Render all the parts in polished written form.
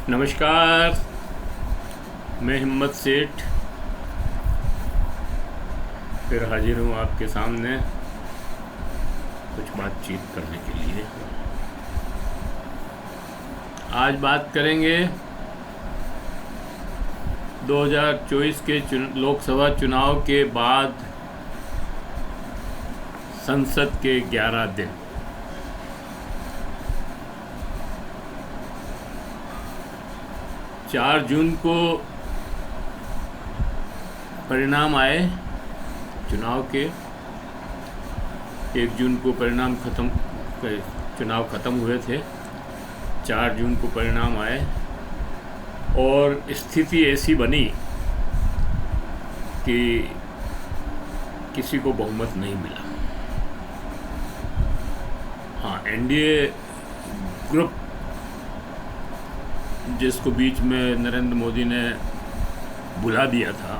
नमस्कार। मैं हिम्मत सेठ फिर हाजिर हूँ आपके सामने कुछ बातचीत करने के लिए। आज बात करेंगे 2024 के लोकसभा चुनाव के बाद संसद के 11 दिन। चार जून को परिणाम आए चुनाव के। 1 जून को चुनाव ख़त्म हुए थे। 4 जून को परिणाम आए और स्थिति ऐसी बनी कि किसी को बहुमत नहीं मिला। हाँ, एनडीए ग्रुप जिसको बीच में नरेंद्र मोदी ने बुला दिया था,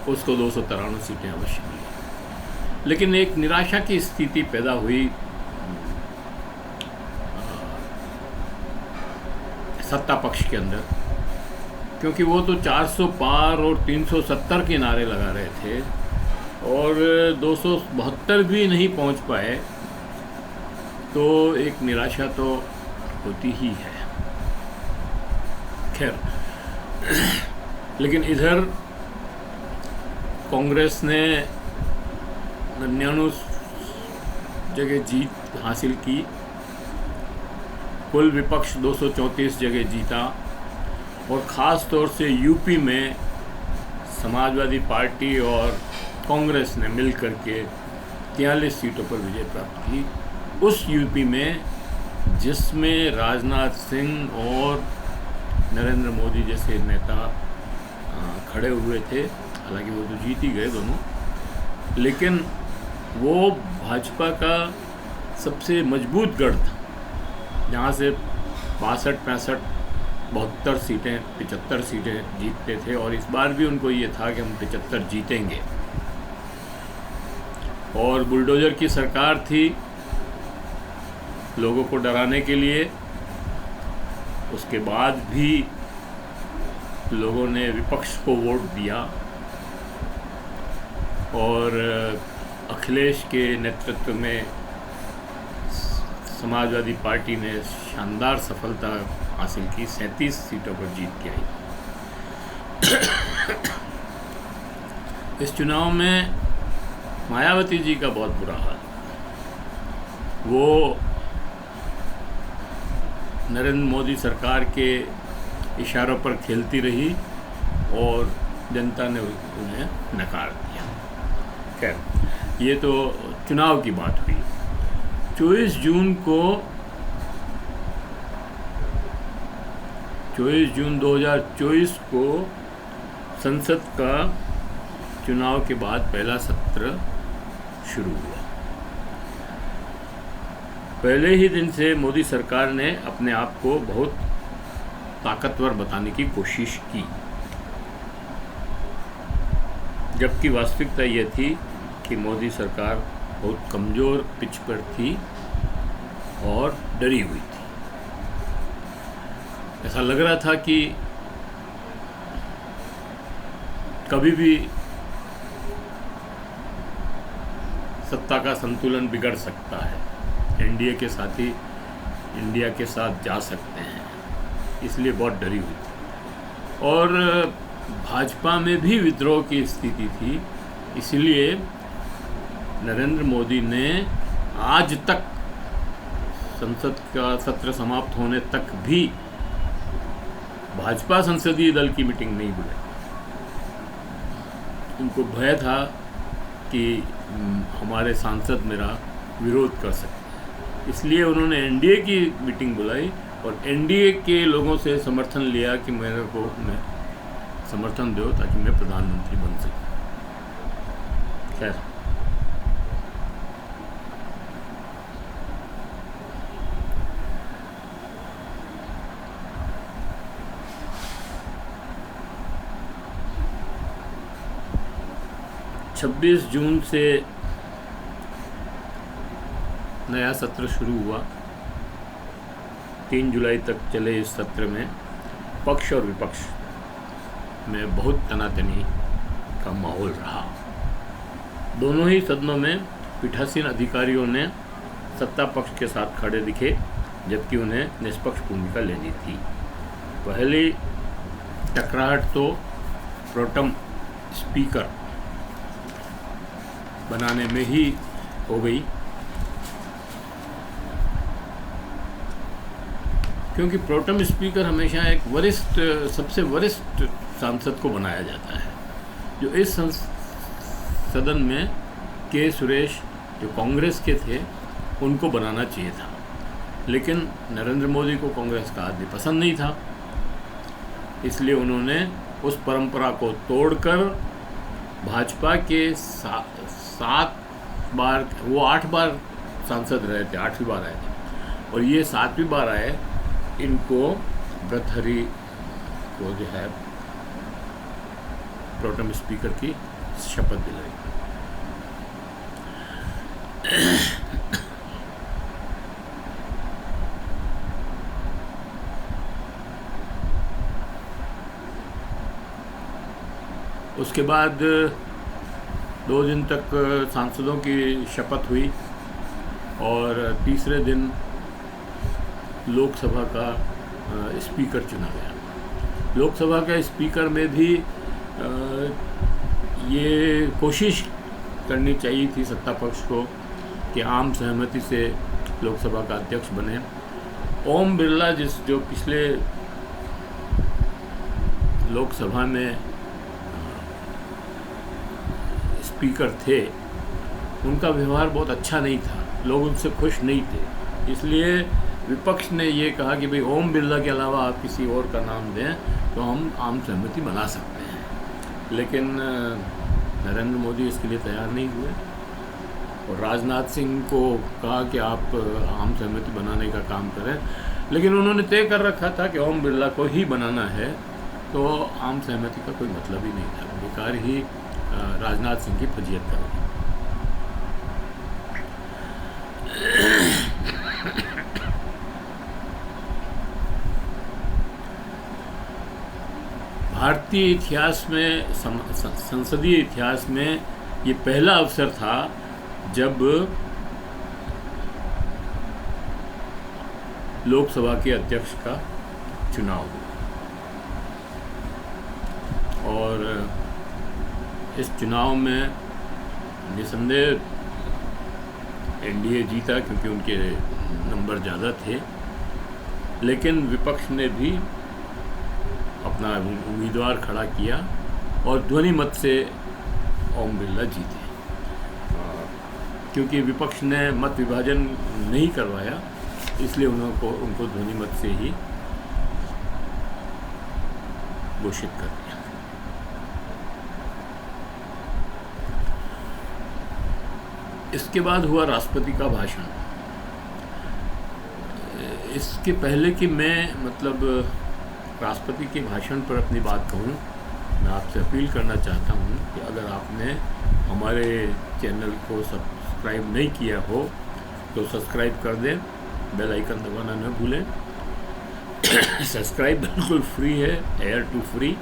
उसको 293 सीटें अवश्य मिली। लेकिन एक निराशा की स्थिति पैदा हुई सत्ता पक्ष के अंदर, क्योंकि वो तो 400 पार और 370 के नारे लगा रहे थे और 272 भी नहीं पहुंच पाए। तो एक निराशा तो होती ही है। खैर, लेकिन इधर कांग्रेस ने 99 जगह जीत हासिल की। कुल विपक्ष 234 जगह जीता और ख़ास तौर से यूपी में समाजवादी पार्टी और कांग्रेस ने मिल करके 43 सीटों पर विजय प्राप्त की। उस यूपी में जिसमें राजनाथ सिंह और नरेंद्र मोदी जैसे नेता खड़े हुए थे। हालांकि वो तो जीत ही गए दोनों, लेकिन वो भाजपा का सबसे मजबूत गढ़ था, जहाँ से 62, 65, 72 सीटें, 75 सीटें जीतते थे। और इस बार भी उनको ये था कि हम 75 जीतेंगे। और बुलडोजर की सरकार थी लोगों को डराने के लिए। उसके बाद भी लोगों ने विपक्ष को वोट दिया और अखिलेश के नेतृत्व में समाजवादी पार्टी ने शानदार सफलता हासिल की। 37 सीटों पर जीत के आई। इस चुनाव में मायावती जी का बहुत बुरा हाल। वो नरेंद्र मोदी सरकार के इशारों पर खेलती रही और जनता ने उन्हें नकार दिया। खैर, ये तो चुनाव की बात हुई। 24 जून 2024 को संसद का चुनाव के बाद पहला सत्र शुरू हुआ। पहले ही दिन से मोदी सरकार ने अपने आप को बहुत ताकतवर बताने की कोशिश की, जबकि वास्तविकता ये थी कि मोदी सरकार बहुत कमज़ोर पिच पर थी और डरी हुई थी। ऐसा लग रहा था कि कभी भी सत्ता का संतुलन बिगड़ सकता है। एनडीए के साथी इंडिया के साथ जा सकते हैं, इसलिए बहुत डरी हुई थी। और भाजपा में भी विद्रोह की स्थिति थी। इसलिए नरेंद्र मोदी ने आज तक संसद का सत्र समाप्त होने तक भी भाजपा संसदीय दल की मीटिंग नहीं बुलाई। उनको भय था कि हमारे सांसद मेरा विरोध कर सकते हैं, इसलिए उन्होंने एनडीए की मीटिंग बुलाई और एनडीए के लोगों से समर्थन लिया कि मेरे को समर्थन दो ताकि मैं प्रधानमंत्री बन सकूं। खैर, 26 जून से नया सत्र शुरू हुआ। 3 जुलाई तक चले इस सत्र में पक्ष और विपक्ष में बहुत तनातनी का माहौल रहा। दोनों ही सदनों में पीठासीन अधिकारियों ने सत्ता पक्ष के साथ खड़े दिखे, जबकि उन्हें निष्पक्ष भूमिका लेनी थी। पहली टकराहट तो प्रोटेम स्पीकर बनाने में ही हो गई, क्योंकि प्रोटेम स्पीकर हमेशा एक सबसे वरिष्ठ सांसद को बनाया जाता है। जो इस सदन में के सुरेश जो कांग्रेस के थे उनको बनाना चाहिए था, लेकिन नरेंद्र मोदी को कांग्रेस का आदमी पसंद नहीं था, इसलिए उन्होंने उस परंपरा को तोड़कर भाजपा के 7 बार, वो 8 बार सांसद रहे थे, 8वीं बार आए थे और ये 7वीं बार आए, इनको भर्तृहरि को जो है प्रोटेम स्पीकर की शपथ दिलाई। उसके बाद 2 दिन तक सांसदों की शपथ हुई और तीसरे दिन लोकसभा का स्पीकर चुना गया। लोकसभा का स्पीकर में भी ये कोशिश करनी चाहिए थी सत्ता पक्ष को कि आम सहमति से लोकसभा का अध्यक्ष बने। ओम बिरला जो पिछले लोकसभा में स्पीकर थे, उनका व्यवहार बहुत अच्छा नहीं था, लोग उनसे खुश नहीं थे, इसलिए विपक्ष ने ये कहा कि भाई ओम बिरला के अलावा आप किसी और का नाम दें तो हम आम सहमति बना सकते हैं। लेकिन नरेंद्र मोदी इसके लिए तैयार नहीं हुए और राजनाथ सिंह को कहा कि आप आम सहमति बनाने का काम करें, लेकिन उन्होंने तय कर रखा था कि ओम बिरला को ही बनाना है, तो आम सहमति का कोई मतलब ही नहीं था, बेकार ही राजनाथ सिंह की फजीयत करेगी। भारतीय इतिहास में, संसदीय इतिहास में ये पहला अवसर था जब लोकसभा के अध्यक्ष का चुनाव हुआ और इस चुनाव में निसंदेह एनडीए जीता क्योंकि उनके नंबर ज़्यादा थे, लेकिन विपक्ष ने भी अपना उम्मीदवार खड़ा किया और ध्वनि मत से ओम बिरला जीते। क्योंकि विपक्ष ने मत विभाजन नहीं करवाया, इसलिए उनको ध्वनि मत से ही घोषित कर दिया। इसके बाद हुआ राष्ट्रपति का भाषण। इसके पहले कि मैं राष्ट्रपति के भाषण पर अपनी बात कहूँ, मैं आपसे अपील करना चाहता हूँ कि अगर आपने हमारे चैनल को सब्सक्राइब नहीं किया हो तो सब्सक्राइब कर दें, बेल आइकन दबाना न भूलें। सब्सक्राइब बिल्कुल फ्री है, एयर टू फ्री,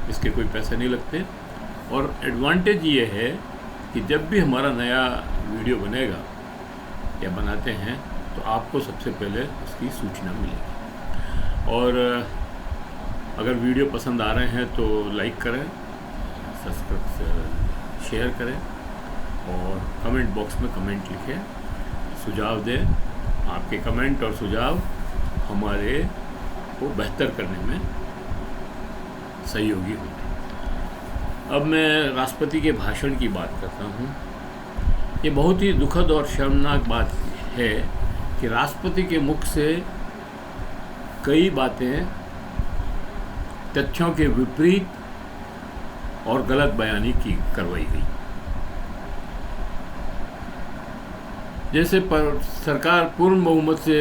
इसके कोई पैसे नहीं लगते। और एडवांटेज ये है कि जब भी हमारा नया वीडियो बनेगा या बनाते हैं तो आपको सबसे पहले उसकी सूचना मिलेगी। और अगर वीडियो पसंद आ रहे हैं तो लाइक करें, सब्सक्राइब शेयर करें और कमेंट बॉक्स में कमेंट लिखें, सुझाव दें। आपके कमेंट और सुझाव हमारे को बेहतर करने में सहयोगी होंगे। अब मैं राष्ट्रपति के भाषण की बात करता हूँ। ये बहुत ही दुखद और शर्मनाक बात है कि राष्ट्रपति के मुख से कई बातें तथ्यों के विपरीत और गलत बयानी करवाई गई। जैसे सरकार पूर्ण बहुमत से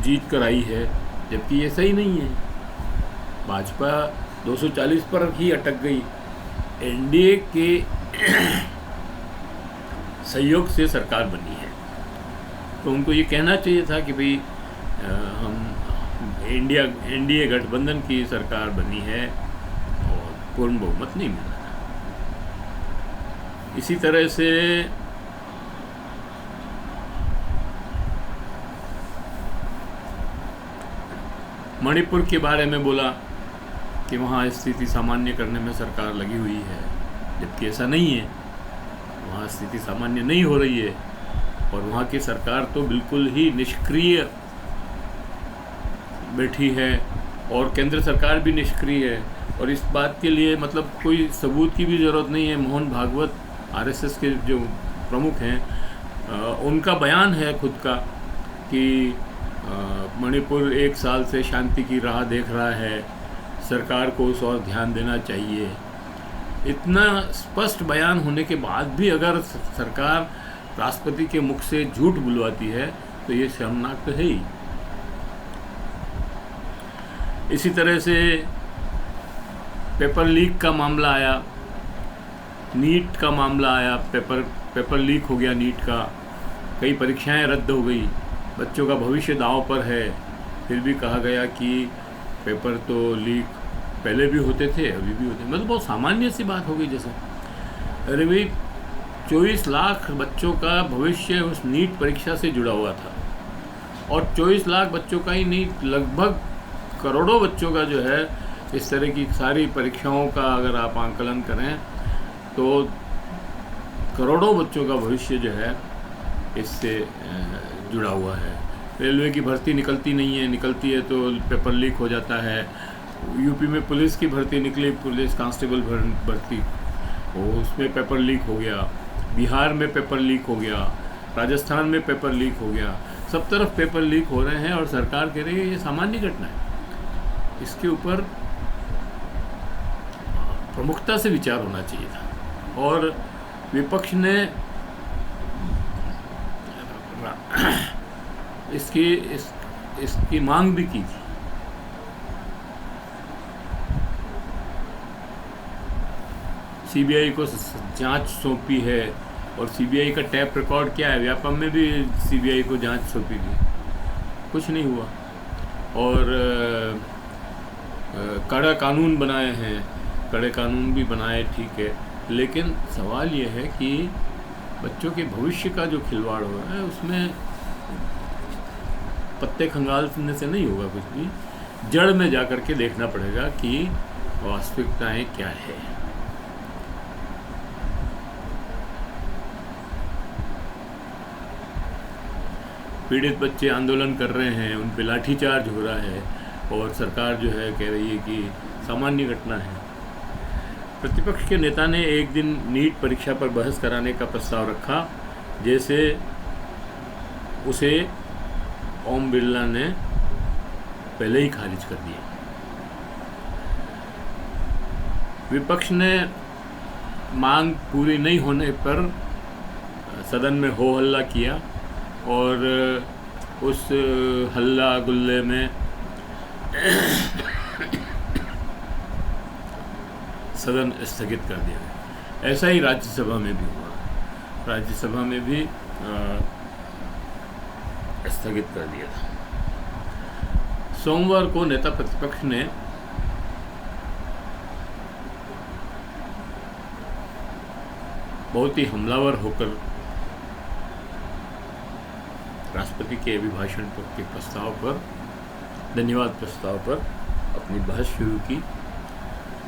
जीत कर आई है, जबकि ये सही नहीं है। भाजपा 240 पर ही अटक गई। एनडीए के सहयोग से सरकार बनी है तो उनको ये कहना चाहिए था कि भाई हम एनडीए गठबंधन की सरकार बनी है और पूर्ण बहुमत नहीं मिला था। इसी तरह से मणिपुर के बारे में बोला कि वहाँ स्थिति सामान्य करने में सरकार लगी हुई है, जबकि ऐसा नहीं है। वहाँ स्थिति सामान्य नहीं हो रही है और वहाँ की सरकार तो बिल्कुल ही निष्क्रिय बैठी है और केंद्र सरकार भी निष्क्रिय है। और इस बात के लिए मतलब कोई सबूत की भी ज़रूरत नहीं है। मोहन भागवत आरएसएस के जो प्रमुख हैं, उनका बयान है खुद का कि मणिपुर 1 साल से शांति की राह देख रहा है, सरकार को उस और ध्यान देना चाहिए। इतना स्पष्ट बयान होने के बाद भी अगर सरकार राष्ट्रपति के मुख से झूठ बुलवाती है तो ये शर्मनाक तो है ही। इसी तरह से पेपर लीक का मामला आया, नीट का मामला आया, पेपर लीक हो गया नीट का, कई परीक्षाएं रद्द हो गई, बच्चों का भविष्य दांव पर है। फिर भी कहा गया कि पेपर तो लीक पहले भी होते थे, अभी भी होते हैं। मतलब बहुत सामान्य सी बात हो गई जैसे। अरे भाई 24 लाख बच्चों का भविष्य उस नीट परीक्षा से जुड़ा हुआ था और 24 लाख बच्चों का ही नहीं, लगभग करोड़ों बच्चों का जो है इस तरह की सारी परीक्षाओं का अगर आप आंकलन करें तो करोड़ों बच्चों का भविष्य जो है इससे जुड़ा हुआ है। रेलवे की भर्ती निकलती नहीं है, निकलती है तो पेपर लीक हो जाता है। यूपी में पुलिस की भर्ती निकली, पुलिस कांस्टेबल भर्ती, उसमें पेपर लीक हो गया। बिहार में पेपर लीक हो गया, राजस्थान में पेपर लीक हो गया, सब तरफ पेपर लीक हो रहे हैं और सरकार कह रही है ये सामान्य घटना है। इसके ऊपर प्रमुखता से विचार होना चाहिए था और विपक्ष ने इसकी मांग भी की थी। सीबीआई को जांच सौंपी है और सीबीआई का टैप रिकॉर्ड क्या है, व्यापम में भी सीबीआई को जांच सौंपी थी, कुछ नहीं हुआ। और कड़ा कानून बनाए हैं, कड़े कानून भी बनाए, ठीक है, लेकिन सवाल ये है कि बच्चों के भविष्य का जो खिलवाड़ हो रहा है उसमें पत्ते खंगालने से नहीं होगा कुछ भी। जड़ में जा कर के देखना पड़ेगा कि वास्तविकताएं क्या है। पीड़ित बच्चे आंदोलन कर रहे हैं, उन पे लाठीचार्ज हो रहा है और सरकार जो है कह रही है कि सामान्य घटना है। प्रतिपक्ष के नेता ने एक दिन नीट परीक्षा पर बहस कराने का प्रस्ताव रखा, जैसे उसे ओम बिरला ने पहले ही खारिज कर दिया। विपक्ष ने मांग पूरी नहीं होने पर सदन में हो हल्ला किया और उस हल्ला गुल्ले में सदन स्थगित कर दिया गया। ऐसा ही राज्यसभा में भी हुआ, राज्यसभा में भी स्थगित कर दिया था। सोमवार को नेता प्रतिपक्ष ने बहुत ही हमलावर होकर राष्ट्रपति के अभिभाषण के प्रस्ताव पर, धन्यवाद प्रस्ताव पर अपनी बहस शुरू की।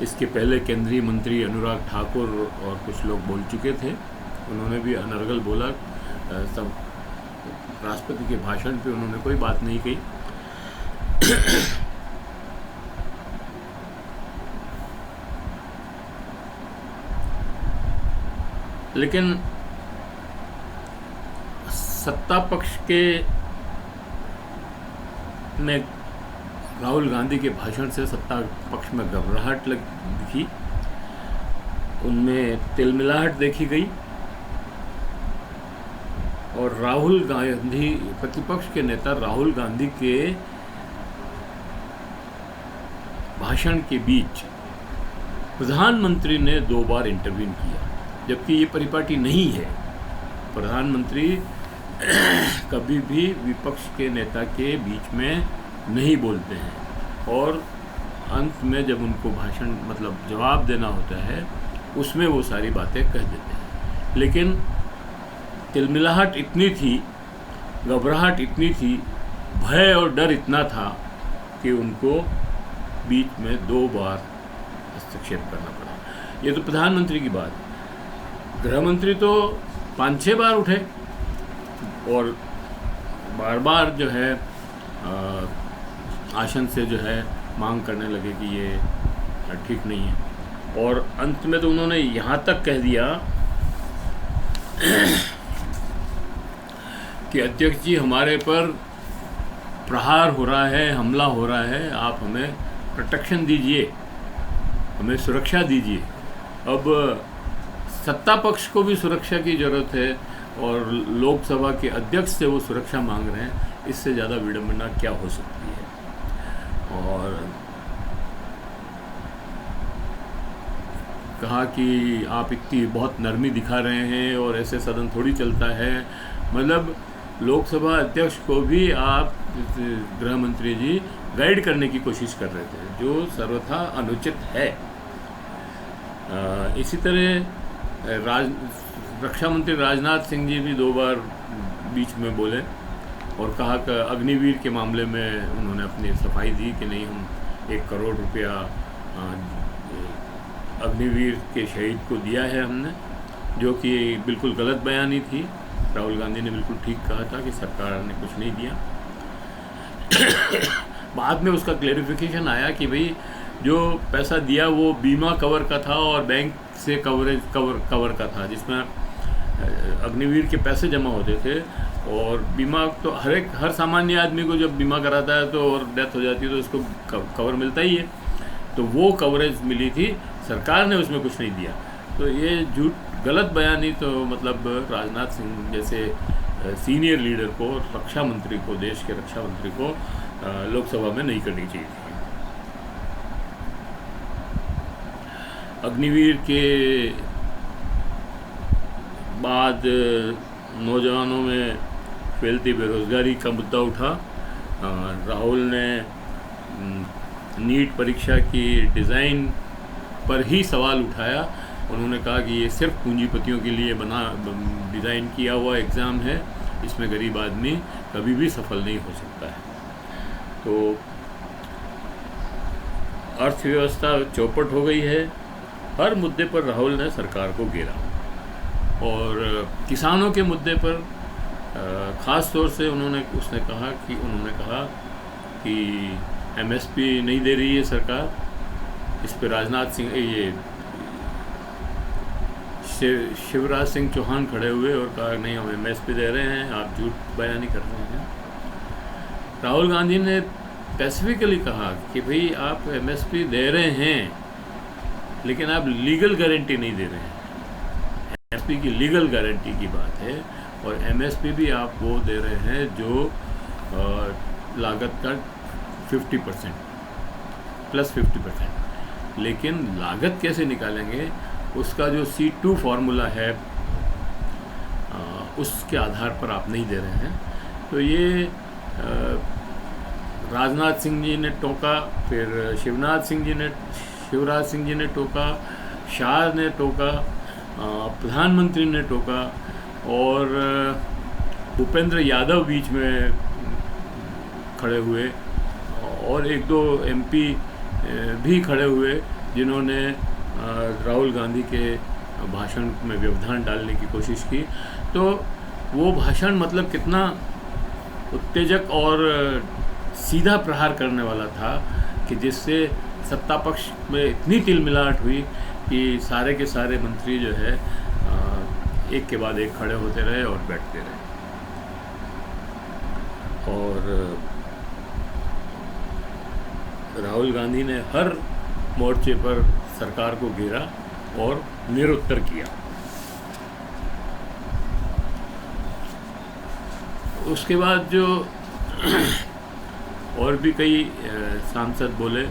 इसके पहले केंद्रीय मंत्री अनुराग ठाकुर और कुछ लोग बोल चुके थे, उन्होंने भी अनर्गल बोला। सब राष्ट्रपति के भाषण पे उन्होंने कोई बात नहीं कही। लेकिन सत्ता पक्ष के में राहुल गांधी के भाषण से सत्ता पक्ष में घबराहट दिखी, उनमें तिलमिलाहट देखी गई और राहुल गांधी, प्रतिपक्ष के नेता राहुल गांधी के भाषण के बीच प्रधानमंत्री ने 2 बार इंटरवीन किया, जबकि ये परिपाटी नहीं है। प्रधानमंत्री कभी भी विपक्ष के नेता के बीच में नहीं बोलते हैं, और अंत में जब उनको भाषण मतलब जवाब देना होता है उसमें वो सारी बातें कह देते हैं। लेकिन तिलमिलाहट इतनी थी, घबराहट इतनी थी, भय और डर इतना था कि उनको बीच में 2 बार हस्तक्षेप करना पड़ा। ये तो प्रधानमंत्री की बात है। गृह मंत्री तो 5-6 बार उठे और बार बार जो है आसन से जो है मांग करने लगे कि ये ठीक नहीं है। और अंत में तो उन्होंने यहाँ तक कह दिया कि अध्यक्ष जी, हमारे पर प्रहार हो रहा है, हमला हो रहा है, आप हमें प्रोटेक्शन दीजिए, हमें सुरक्षा दीजिए। अब सत्ता पक्ष को भी सुरक्षा की ज़रूरत है और लोकसभा के अध्यक्ष से वो सुरक्षा मांग रहे हैं, इससे ज़्यादा विडंबना क्या हो सकती है। और कहा कि आप इतनी बहुत नरमी दिखा रहे हैं और ऐसे सदन थोड़ी चलता है। मतलब लोकसभा अध्यक्ष को भी आप गृह मंत्री जी गाइड करने की कोशिश कर रहे थे, जो सर्वथा अनुचित है। इसी तरह रक्षा मंत्री राजनाथ सिंह जी भी 2 बार बीच में बोले और कहा कि अग्निवीर के मामले में उन्होंने अपनी सफाई दी कि नहीं, हम 1 करोड़ रुपया अग्निवीर के शहीद को दिया है हमने, जो कि बिल्कुल गलत बयानी थी। राहुल गांधी ने बिल्कुल ठीक कहा था कि सरकार ने कुछ नहीं दिया। बाद में उसका क्लेरिफिकेशन आया कि भाई जो पैसा दिया वो बीमा कवर का था और बैंक से कवर का था, जिसमें अग्निवीर के पैसे जमा होते थे। और बीमा तो हर सामान्य आदमी को जब बीमा कराता है तो और डेथ हो जाती है तो उसको कवर मिलता ही है, तो वो कवरेज मिली थी, सरकार ने उसमें कुछ नहीं दिया। तो ये झूठ गलत बयानी तो मतलब राजनाथ सिंह जैसे सीनियर लीडर को, रक्षा मंत्री को, देश के रक्षा मंत्री को लोकसभा में नहीं करनी चाहिए थी। अग्निवीर के बाद नौजवानों में फैलती बेरोजगारी का मुद्दा उठा। राहुल ने नीट परीक्षा की डिज़ाइन पर ही सवाल उठाया। उन्होंने कहा कि ये सिर्फ पूंजीपतियों के लिए डिज़ाइन किया हुआ एग्ज़ाम है, इसमें गरीब आदमी कभी भी सफल नहीं हो सकता है। तो अर्थव्यवस्था चौपट हो गई है। हर मुद्दे पर राहुल ने सरकार को घेरा और किसानों के मुद्दे पर ख़ास तौर से उसने कहा कि एमएसपी नहीं दे रही है सरकार। इस पर राजनाथ सिंह शिवराज सिंह चौहान खड़े हुए और कहा नहीं, हम एमएसपी दे रहे हैं, आप झूठ बयानी कर रहे हैं। राहुल गांधी ने स्पेसिफिकली कहा कि भाई आप एमएसपी दे रहे हैं लेकिन आप लीगल गारंटी नहीं दे रहे हैं। एमएसपी की लीगल गारंटी की बात है और एमएसपी भी आप वो दे रहे हैं जो लागत का 50% प्लस 50%। लेकिन लागत कैसे निकालेंगे उसका जो C2 फार्मूला है उसके आधार पर आप नहीं दे रहे हैं। तो ये राजनाथ सिंह जी ने टोका, फिर शिवराज सिंह जी ने टोका, शाह ने टोका, प्रधानमंत्री ने टोका और भूपेंद्र यादव बीच में खड़े हुए और 1-2 MP भी खड़े हुए जिन्होंने राहुल गांधी के भाषण में व्यवधान डालने की कोशिश की। तो वो भाषण मतलब कितना उत्तेजक और सीधा प्रहार करने वाला था कि जिससे सत्ता पक्ष में इतनी तिलमिलाहट हुई कि सारे के सारे मंत्री जो है एक के बाद एक खड़े होते रहे और बैठते रहे। और राहुल गांधी ने हर मोर्चे पर सरकार को घेरा और निरुत्तर किया। उसके बाद जो और भी कई सांसद बोले,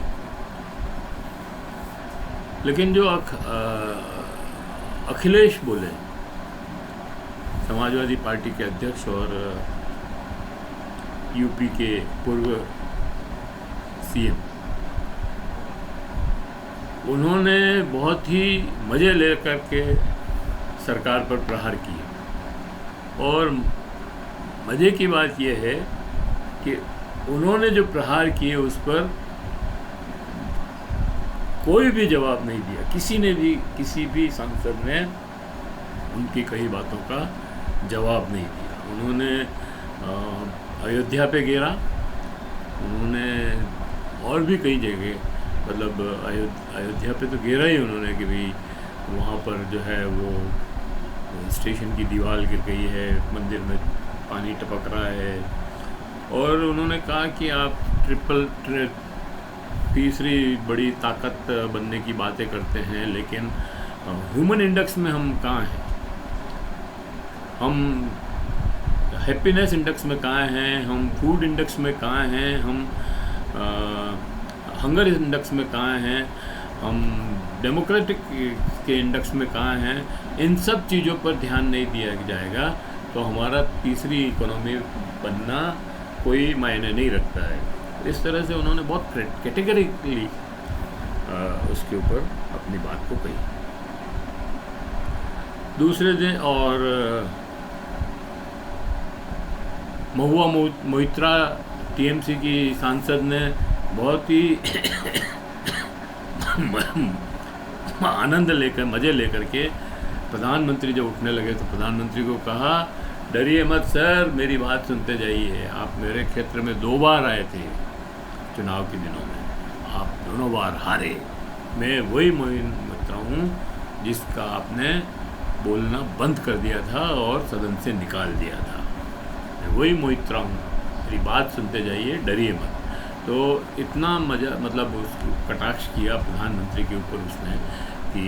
लेकिन जो अखिलेश बोले समाजवादी पार्टी के अध्यक्ष और यूपी के पूर्व सीएम, उन्होंने बहुत ही मज़े लेकर के सरकार पर प्रहार किए। और मज़े की बात यह है कि उन्होंने जो प्रहार किए उस पर कोई भी जवाब नहीं दिया। किसी भी सांसद ने उनकी कई बातों का जवाब नहीं दिया। उन्होंने अयोध्या पे घेरा, उन्होंने और भी कई जगह, मतलब अयोध्या पे तो घेरा ही उन्होंने कि भाई वहाँ पर जो है वो स्टेशन की दीवार गिर गई है, मंदिर में पानी टपक रहा है। और उन्होंने कहा कि आप तीसरी बड़ी ताकत बनने की बातें करते हैं, लेकिन ह्यूमन इंडेक्स में हम कहाँ हैं, हम हैप्पीनेस इंडेक्स में कहाँ हैं, हम फूड इंडेक्स में कहाँ हैं, हम हंगर इंडेक्स में कहाँ हैं, हम डेमोक्रेटिक के इंडेक्स में कहाँ हैं। इन सब चीज़ों पर ध्यान नहीं दिया जाएगा तो हमारा तीसरी इकोनॉमी बनना कोई मायने नहीं रखता है। इस तरह से उन्होंने बहुत कैटेगरिकली उसके ऊपर अपनी बात को कही। दूसरे दिन और महुआ मोइत्रा टीएमसी की सांसद ने बहुत ही आनंद लेकर, मज़े लेकर के प्रधानमंत्री जब उठने लगे तो प्रधानमंत्री को कहा, डरिए मत सर, मेरी बात सुनते जाइए। आप मेरे क्षेत्र में 2 बार आए थे चुनाव के दिनों में, आप दोनों बार हारे। मैं वही मोइत्रा हूँ जिसका आपने बोलना बंद कर दिया था और सदन से निकाल दिया था। मैं वही मोइत्रा हूँ, मेरी बात सुनते जाइए, डरिए मत। तो इतना मज़ा, मतलब उस कटाक्ष किया प्रधानमंत्री के ऊपर उसने कि,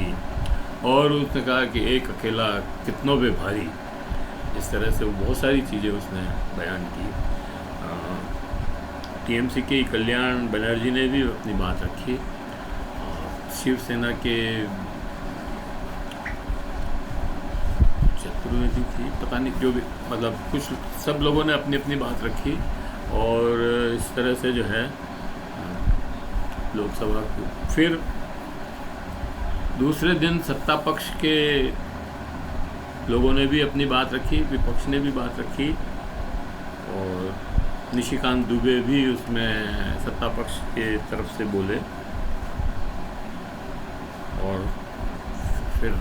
और उसने कहा कि एक अकेला कितनों पे भारी। इस तरह से वो बहुत सारी चीज़ें उसने बयान की। टीएमसी के कल्याण बनर्जी ने भी अपनी बात रखी। शिवसेना के चतुर्वेदी थी, पता नहीं, जो भी, मतलब कुछ सब लोगों ने अपनी अपनी बात रखी। और इस तरह से जो है लोकसभा को फिर दूसरे दिन सत्ता पक्ष के लोगों ने भी अपनी बात रखी, विपक्ष ने भी बात रखी, और निशिकांत दुबे भी उसमें सत्ता पक्ष के तरफ से बोले। और फिर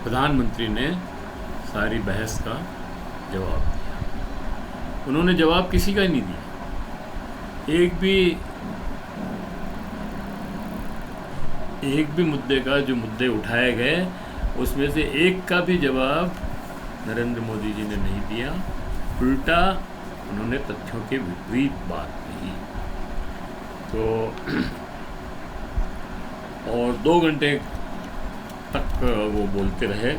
प्रधानमंत्री ने सारी बहस का जवाब दिया। उन्होंने जवाब किसी का ही नहीं दिया। एक भी मुद्दे का, जो मुद्दे उठाए गए उसमें से एक का भी जवाब नरेंद्र मोदी जी ने नहीं दिया। उल्टा उन्होंने तथ्यों के विपरीत बात कही। तो और 2 घंटे तक वो बोलते रहे,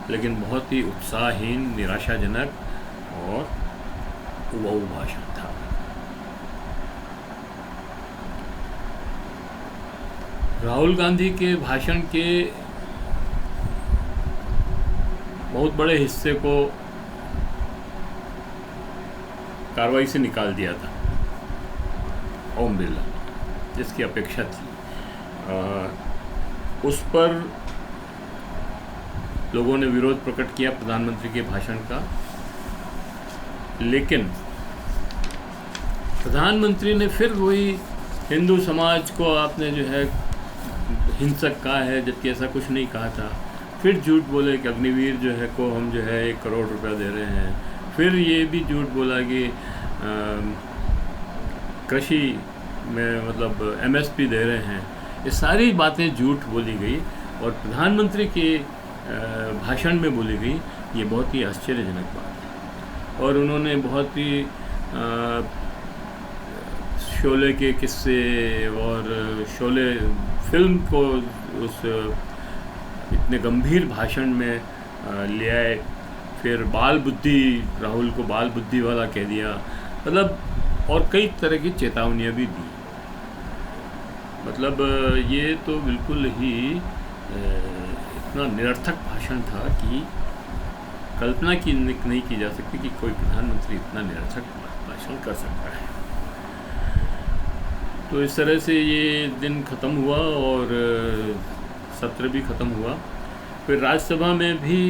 लेकिन बहुत ही उत्साहहीन, निराशाजनक और उबाऊ भाषण था। राहुल गांधी के भाषण के बहुत बड़े हिस्से को कार्रवाई से निकाल दिया था ओम बिरला, जिसकी अपेक्षा थी। उस पर लोगों ने विरोध प्रकट किया प्रधानमंत्री के भाषण का, लेकिन प्रधानमंत्री ने फिर वही हिंदू समाज को आपने जो है हिंसक कहा है, जबकि ऐसा कुछ नहीं कहा था। फिर झूठ बोले कि अग्निवीर जो है को हम जो है 1 करोड़ रुपया दे रहे हैं। फिर ये भी झूठ बोला कि कृषि में मतलब एमएसपी दे रहे हैं। ये सारी बातें झूठ बोली गई और प्रधानमंत्री के भाषण में बोली गई। ये बहुत ही आश्चर्यजनक बात है। और उन्होंने बहुत ही शोले के किस्से और शोले फिल्म को उस इतने गंभीर भाषण में ले आए। फिर बाल बुद्धि, राहुल को बाल बुद्धि वाला कह दिया, मतलब और कई तरह की चेतावनियाँ भी दी। मतलब ये तो बिल्कुल ही इतना निरर्थक भाषण था कि कल्पना की नहीं की जा सकती कि कोई प्रधानमंत्री इतना निरर्थक भाषण कर सकता है। तो इस तरह से ये दिन ख़त्म हुआ और सत्र भी ख़त्म हुआ। फिर राज्यसभा में भी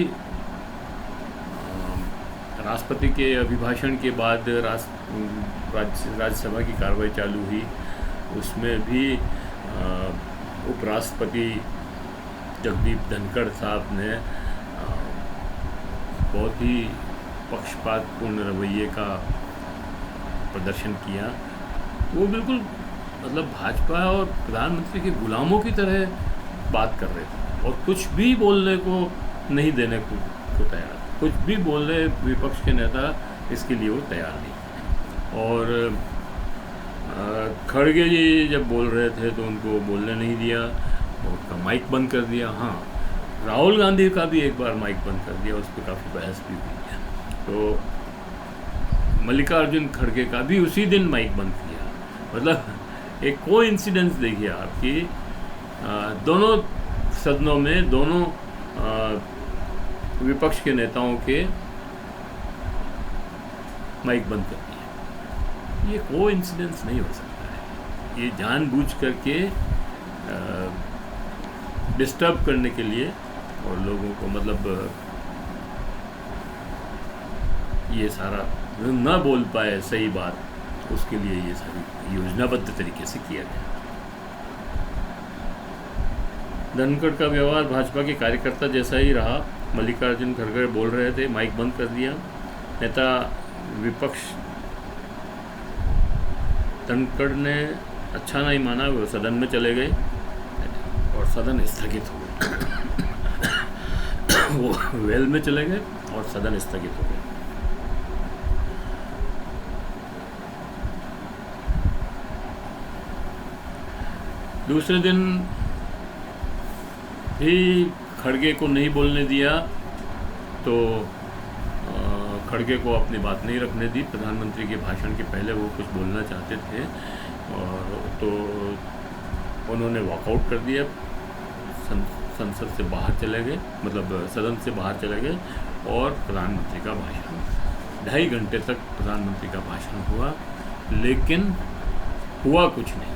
राष्ट्रपति के अभिभाषण के बाद राज्यसभा की कार्रवाई चालू हुई। उसमें भी उपराष्ट्रपति जगदीप धनखड़ साहब ने बहुत ही पक्षपातपूर्ण रवैये का प्रदर्शन किया। वो बिल्कुल मतलब भाजपा और प्रधानमंत्री के गुलामों की तरह बात कर रहे थे और कुछ भी बोलने को नहीं देने को तैयार, कुछ भी बोल रहे विपक्ष के नेता इसके लिए वो तैयार नहीं। और खड़गे जी जब बोल रहे थे तो उनको बोलने नहीं दिया, उनका माइक बंद कर दिया। हाँ, राहुल गांधी का भी एक बार माइक बंद कर दिया, उस पर काफ़ी बहस भी हुई। तो मल्लिकार्जुन खड़गे का भी उसी दिन माइक बंद किया। मतलब एक कोइंसिडेंस देखिए आप कि दोनों सदनों में दोनों विपक्ष के नेताओं के माइक बंद कर दिए। ये कोइंसिडेंस नहीं हो सकता है, ये जानबूझ करके डिस्टर्ब करने के लिए और लोगों को मतलब ये सारा न बोल पाए सही बात, उसके लिए ये सारी योजनाबद्ध तरीके से किया गया। धनखड़ का व्यवहार भाजपा के कार्यकर्ता जैसा ही रहा। मल्लिकार्जुन खड़गे बोल रहे थे, माइक बंद कर दिया। नेता विपक्ष धनखड़ ने अच्छा नहीं माना, वो सदन में चले गए और सदन स्थगित हो गया। वो वेल में चले गए और सदन स्थगित हो गया। दूसरे दिन भी खड़गे को नहीं बोलने दिया, तो खड़गे को अपनी बात नहीं रखने दी। प्रधानमंत्री के भाषण के पहले वो कुछ बोलना चाहते थे और तो उन्होंने वॉकआउट कर दिया, संसद से बाहर चले गए, मतलब सदन से बाहर चले गए और प्रधानमंत्री का भाषण 2.5 घंटे तक प्रधानमंत्री का भाषण हुआ, लेकिन हुआ कुछ नहीं।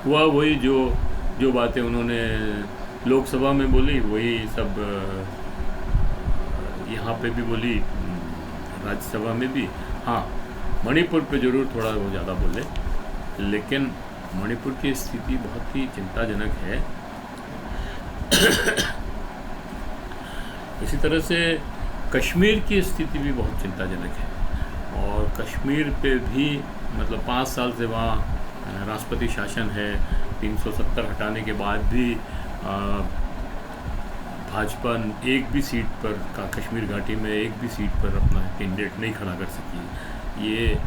हुआ वही जो बातें उन्होंने लोकसभा में बोली, वही सब यहाँ पे भी बोली, राज्यसभा में भी। हाँ, मणिपुर पे ज़रूर थोड़ा वो ज़्यादा बोले, लेकिन मणिपुर की स्थिति बहुत ही चिंताजनक है। इसी तरह से कश्मीर की स्थिति भी बहुत चिंताजनक है और कश्मीर पे भी मतलब 5 साल से वहाँ राष्ट्रपति शासन है। 370 हटाने के बाद भी भाजपा एक भी सीट पर कश्मीर घाटी में एक भी सीट पर अपना कैंडिडेट नहीं खड़ा कर सकी। ये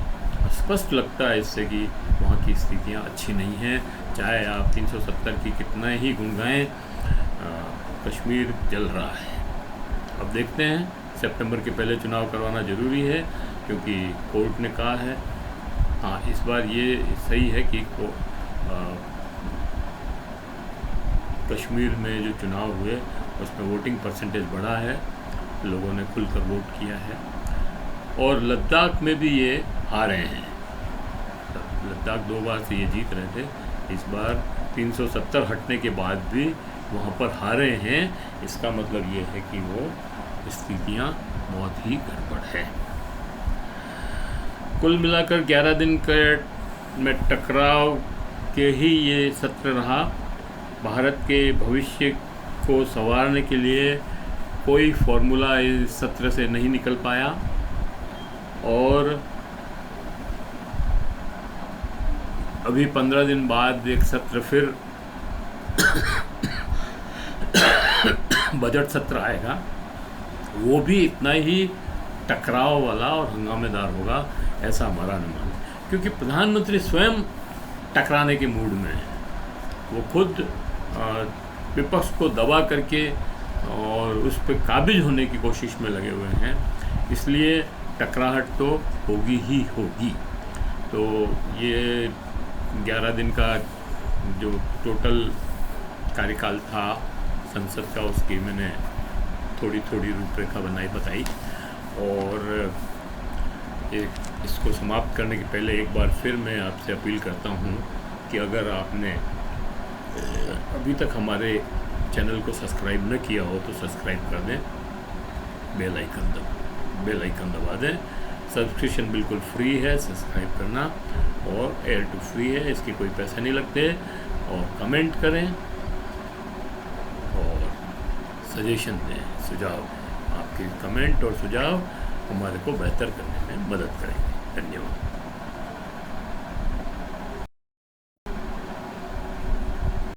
स्पष्ट लगता है इससे कि वहाँ की स्थितियाँ अच्छी नहीं हैं। चाहे आप 370 की कितना ही गुनगाएं, कश्मीर जल रहा है। अब देखते हैं, सितंबर के पहले चुनाव करवाना ज़रूरी है क्योंकि कोर्ट ने कहा है। हाँ, इस बार ये सही है कि कश्मीर में जो चुनाव हुए उसमें वोटिंग परसेंटेज बढ़ा है, लोगों ने खुलकर वोट किया है। और लद्दाख में भी ये हारे हैं। लद्दाख 2 बार से ये जीत रहे थे, इस बार 370 हटने के बाद भी वहाँ पर हारे हैं। इसका मतलब ये है कि वो स्थितियाँ बहुत ही गड़बड़ है। कुल मिलाकर 11 दिन में टकराव के ही ये सत्र रहा। भारत के भविष्य को संवारने के लिए कोई फॉर्मूला इस सत्र से नहीं निकल पाया और अभी 15 दिन बाद एक सत्र फिर बजट सत्र आएगा, वो भी इतना ही टकराव वाला और हंगामेदार होगा, ऐसा हमारा अनुमान है। क्योंकि प्रधानमंत्री स्वयं टकराने के मूड में है, वो खुद विपक्ष को दबा करके और उस पर काबिज होने की कोशिश में लगे हुए हैं, इसलिए टकराहट तो होगी ही होगी। तो ये 11 दिन का जो टोटल कार्यकाल था संसद का, उसकी मैंने थोड़ी थोड़ी रूपरेखा बताई। और इसको समाप्त करने के पहले एक बार फिर मैं आपसे अपील करता हूँ कि अगर आपने अभी तक हमारे चैनल को सब्सक्राइब न किया हो तो सब्सक्राइब कर दें, बेल आइकन दबा दें। सब्सक्रिप्शन बिल्कुल फ्री है सब्सक्राइब करना, और एयर टू फ्री है, इसके कोई पैसे नहीं लगते। और कमेंट करें और सजेशन दें, सुझाव। आपके कमेंट और सुझाव हमारे को बेहतर करने में मदद करेंगे। धन्यवाद।